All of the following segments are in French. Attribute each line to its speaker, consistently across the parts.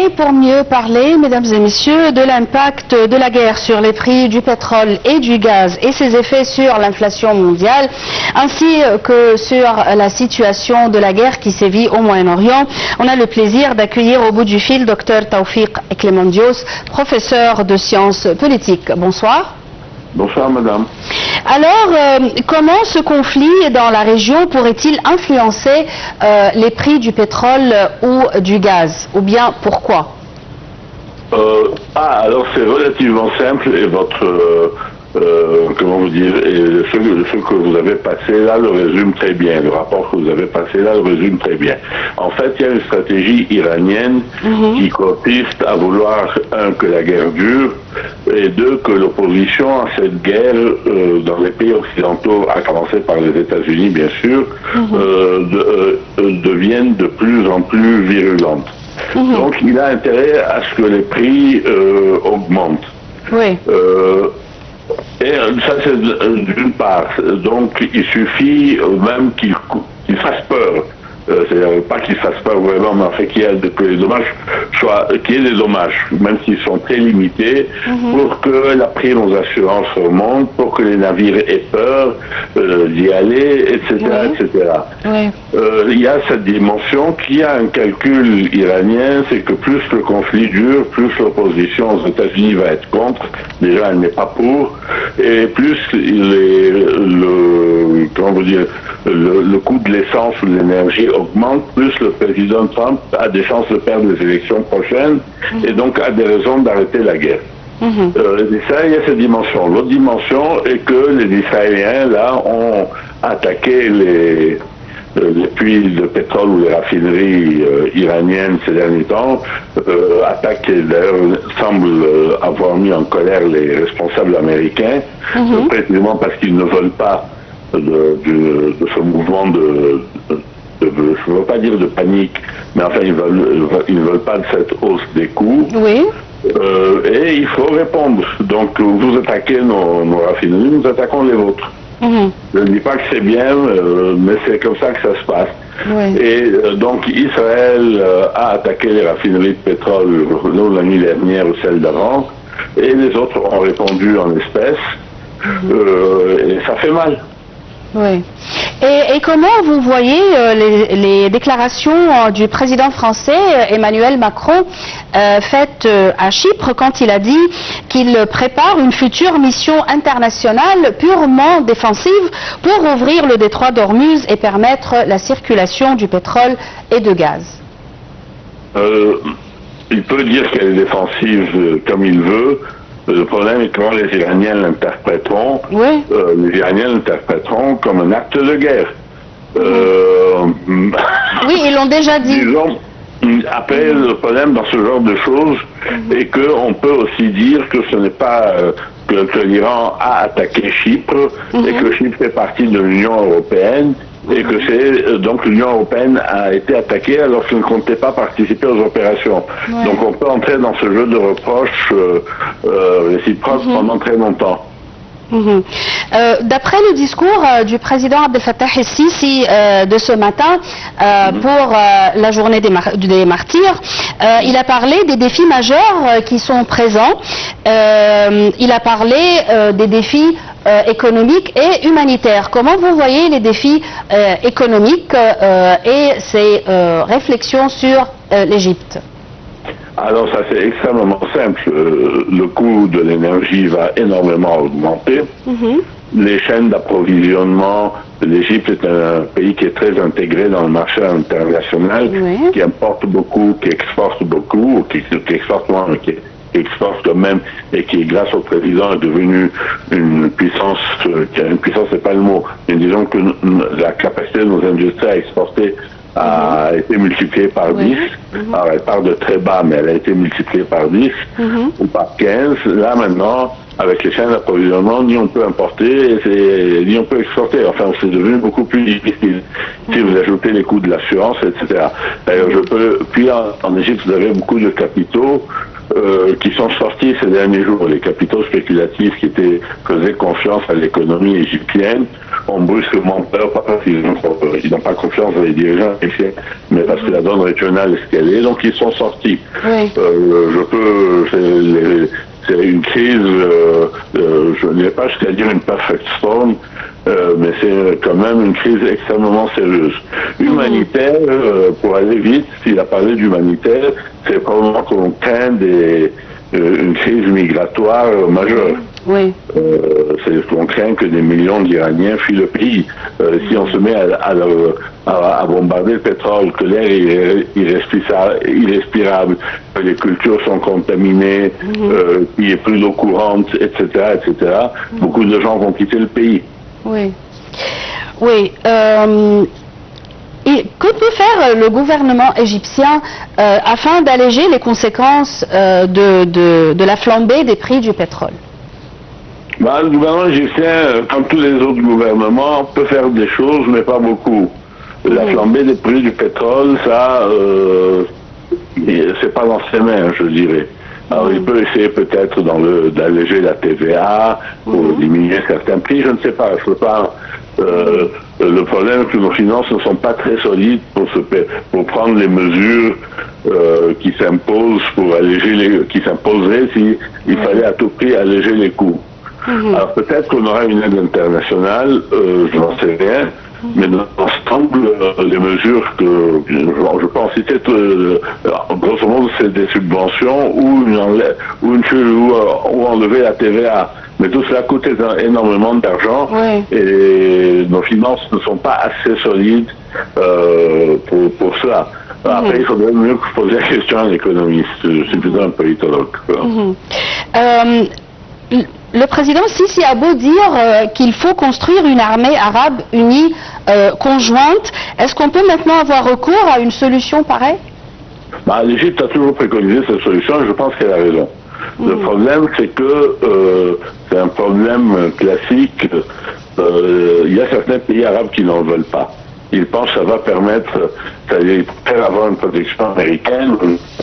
Speaker 1: Et pour mieux parler, mesdames et messieurs, de l'impact de la guerre sur les prix du pétrole et du gaz et ses effets sur l'inflation mondiale, ainsi que sur la situation de la guerre qui sévit au Moyen-Orient, on a le plaisir d'accueillir au bout du fil Dr Taoufik Eklemandios, professeur de sciences politiques. Bonsoir.
Speaker 2: Bonsoir madame.
Speaker 1: Alors, comment ce conflit dans la région pourrait-il influencer les prix du pétrole ou du gaz? Ou bien pourquoi?
Speaker 2: Alors c'est relativement simple et votre, comment vous dire, et ce que vous avez passé là le résume très bien, le rapport que vous avez passé là le résume très bien. En fait, il y a une stratégie iranienne qui consiste à vouloir, un, que la guerre dure, et deux, que l'opposition à cette guerre dans les pays occidentaux, à commencer par les États-Unis bien sûr, devienne de plus en plus virulente. Donc il a intérêt à ce que les prix augmentent.
Speaker 1: Oui.
Speaker 2: Et ça c'est d'une part. Donc il suffit même qu'il fasse peur. C'est-à-dire pas qu'il fasse peur vraiment, mais en fait qu'il y ait que les dommages qu'il y ait des dommages, même s'ils sont très limités, pour que la prime aux assurances remonte, pour que les navires aient peur d'y aller, etc., etc.
Speaker 1: Oui.
Speaker 2: Il y a cette dimension qui a un calcul iranien, c'est que plus le conflit dure, plus l'opposition aux États-Unis va être contre. Déjà, elle n'est pas pour, et plus comment vous dire, le coût de l'essence ou de l'énergie augmente, plus le président Trump a des chances de perdre les élections prochaines et donc a des raisons d'arrêter la guerre. Et ça, il y a cette dimension. L'autre dimension est que les Israéliens, là, ont attaqué les puits de pétrole ou les raffineries iraniennes ces derniers temps, attaque qui d'ailleurs semble avoir mis en colère les responsables américains, précisément parce qu'ils ne veulent pas de ce mouvement je ne veux pas dire de panique, mais enfin ils ne veulent pas de cette hausse des coûts.
Speaker 1: Oui.
Speaker 2: Et il faut répondre. Donc vous attaquez nos raffineries, nous attaquons les vôtres. Je ne dis pas que c'est bien, mais c'est comme ça que ça se passe.
Speaker 1: Oui.
Speaker 2: Et donc Israël a attaqué les raffineries de pétrole la nuit dernière ou celle d'avant, et les autres ont répondu en espèces, et ça fait mal.
Speaker 1: Oui. Et comment vous voyez les déclarations du président français Emmanuel Macron faites à Chypre quand il a dit qu'il prépare une future mission internationale purement défensive pour ouvrir le détroit d'Ormuz et permettre la circulation du pétrole et de gaz?
Speaker 2: Il peut dire qu'elle est défensive comme il veut. Le problème est comment les Iraniens l'interpréteront.
Speaker 1: Oui.
Speaker 2: Les Iraniens l'interpréteront comme un acte de guerre.
Speaker 1: Oui, ils l'ont déjà dit.
Speaker 2: Disons, après, le problème dans ce genre de choses est qu'on peut aussi dire que ce n'est pas que l'Iran a attaqué Chypre et que Chypre fait partie de l'Union européenne. Et que c'est donc l'Union européenne a été attaquée alors qu'elle ne comptait pas participer aux opérations. Donc on peut entrer dans ce jeu de reproches réciproques pendant très longtemps.
Speaker 1: D'après le discours du président Abdel Fattah el-Sisi de ce matin pour la journée des martyrs, il a parlé des défis majeurs qui sont présents. Il a parlé des défis économiques et humanitaires. Comment vous voyez les défis économiques et ces réflexions sur l'Égypte?
Speaker 2: Alors ça c'est extrêmement simple. Le coût de l'énergie va énormément augmenter. Les chaînes d'approvisionnement, l'Égypte est un pays qui est très intégré dans le marché international, qui importe beaucoup, qui exporte beaucoup, qui exporte moins, mais qui exporte quand même, et qui grâce au président est devenu une puissance, une puissance c'est pas le mot, mais disons que la capacité de nos industries à exporter a été multipliée par 10. Alors elle part de très bas, mais elle a été multipliée par 10 ou par 15. Là maintenant, avec les chaînes d'approvisionnement, ni on peut importer, ni on peut exporter. Enfin, c'est devenu beaucoup plus difficile. Si vous ajoutez les coûts de l'assurance, etc. D'ailleurs, puis en Égypte, vous avez beaucoup de capitaux. qui sont sortis ces derniers jours. Les capitaux spéculatifs qui faisaient confiance à l'économie égyptienne ont brusquement peur, pas parce qu'ils n'ont pas confiance dans les dirigeants égyptiens, mais parce que la donne régionale est ce qu'elle est, donc ils sont sortis.
Speaker 1: Oui.
Speaker 2: C'est une crise, je n'ai pas jusqu'à dire une perfect storm, mais c'est quand même une crise extrêmement sérieuse. Humanitaire, pour aller vite, s'il a parlé d'humanitaire, c'est probablement qu'on craint une crise migratoire majeure.
Speaker 1: Oui.
Speaker 2: C'est qu'on craint que des millions d'Iraniens fuient le pays. Si on se met à bombarder le pétrole, que l'air est irrespirable, que les cultures sont contaminées, qu'il n'y ait plus d'eau courante, etc., beaucoup de gens vont quitter le pays.
Speaker 1: Oui. Oui. Et que peut faire le gouvernement égyptien afin d'alléger les conséquences de la flambée des prix du pétrole?
Speaker 2: Le gouvernement égyptien, comme tous les autres gouvernements, peut faire des choses, mais pas beaucoup. La flambée des prix du pétrole, ça, c'est pas dans ses mains, je dirais. Alors, il peut essayer peut-être d'alléger la TVA pour diminuer certains prix, je ne sais pas. Je peux pas. Le problème, c'est que nos finances ne sont pas très solides pour prendre les mesures qui s'imposent qui s'imposeraient s'il fallait à tout prix alléger les coûts. Alors peut-être qu'on aura une aide internationale, je n'en sais rien, mais dans l'ensemble, les mesures que je pense citer, grosso modo, c'est des subventions ou enlever la TVA. Mais tout cela coûte énormément d'argent et nos finances ne sont pas assez solides pour cela. Après, il faudrait mieux poser la question à l'économiste. Je suis plutôt un politologue.
Speaker 1: Le président Sisi a beau dire qu'il faut construire une armée arabe unie conjointe. Est-ce qu'on peut maintenant avoir recours à une solution pareille?
Speaker 2: L'Égypte a toujours préconisé cette solution et je pense qu'elle a raison. Le problème, c'est que c'est un problème classique. Il y a certains pays arabes qui n'en veulent pas. Ils pensent que ça va permettre d'avoir une protection américaine.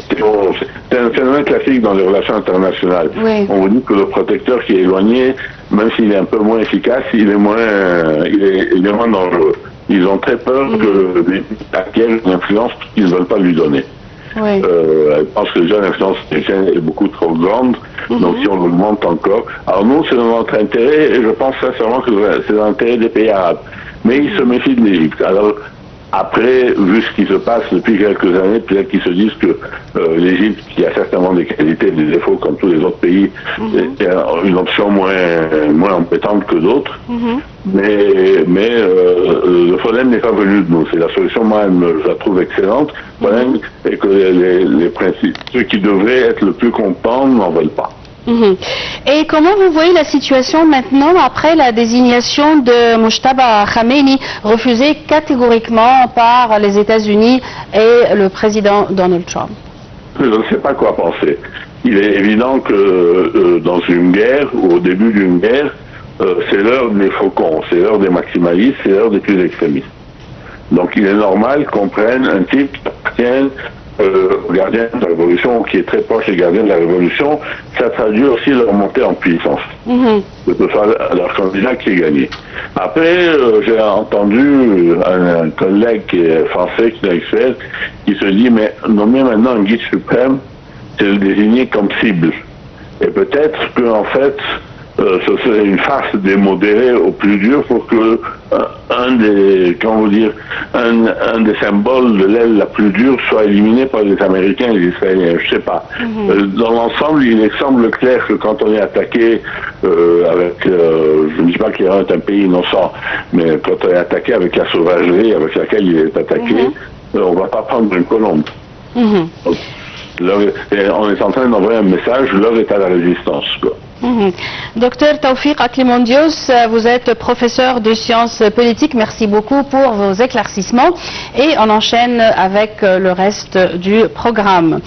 Speaker 2: C'est un phénomène classique dans les relations internationales. Oui. On vous dit que le protecteur qui est éloigné, même s'il est un peu moins efficace, il est moins dangereux. Ils ont très peur que acquièrent une influence qu'ils ne veulent pas lui donner. Oui. Je pense que déjà l'influence américaine est beaucoup trop grande, donc si on l'augmente encore. Alors nous, c'est dans notre intérêt, et je pense sincèrement que c'est dans l'intérêt des pays arabes. Mais ils se méfient de l'Égypte. Alors, après, vu ce qui se passe depuis quelques années, peut-être qu'ils se disent que l'Égypte, qui a certainement des qualités et des défauts comme tous les autres pays, est une option moins embêtante que d'autres. Mais le problème n'est pas venu de nous. C'est la solution, moi, je la trouve excellente. Le problème est que les principes, ceux qui devraient être le plus contents n'en veulent pas.
Speaker 1: Et comment vous voyez la situation maintenant après la désignation de Mojtaba Khamenei, refusée catégoriquement par les États-Unis et le président Donald Trump?
Speaker 2: Je ne sais pas quoi penser. Il est évident que dans une guerre, ou au début d'une guerre, c'est l'heure des faucons, c'est l'heure des maximalistes, c'est l'heure des plus extrémistes. Donc il est normal qu'on prenne un type qui appartient aux gardiens de la Révolution, qui est très proche des gardiens de la Révolution. Ça traduit aussi leur montée en puissance. Que ce soit leur candidat qui est gagné. Après, j'ai entendu un collègue qui est français, qui est actuel, qui se dit, mais nommer maintenant un guide suprême, c'est le désigner comme cible. Et peut-être qu'en fait, ce serait une farce démodérée au plus dur pour que un des symboles de l'aile la plus dure soit éliminé par les Américains et les Israéliens. Je sais pas. Dans l'ensemble, il semble clair que quand on est attaqué je ne dis pas qu'Iran est un pays innocent, mais quand on est attaqué avec la sauvagerie avec laquelle il est attaqué, on ne va pas prendre une colombe. On est en train d'envoyer un message, l'heure est à la résistance, quoi.
Speaker 1: Docteur Taoufik Aklimondios, vous êtes professeur de sciences politiques. Merci beaucoup pour vos éclaircissements et on enchaîne avec le reste du programme.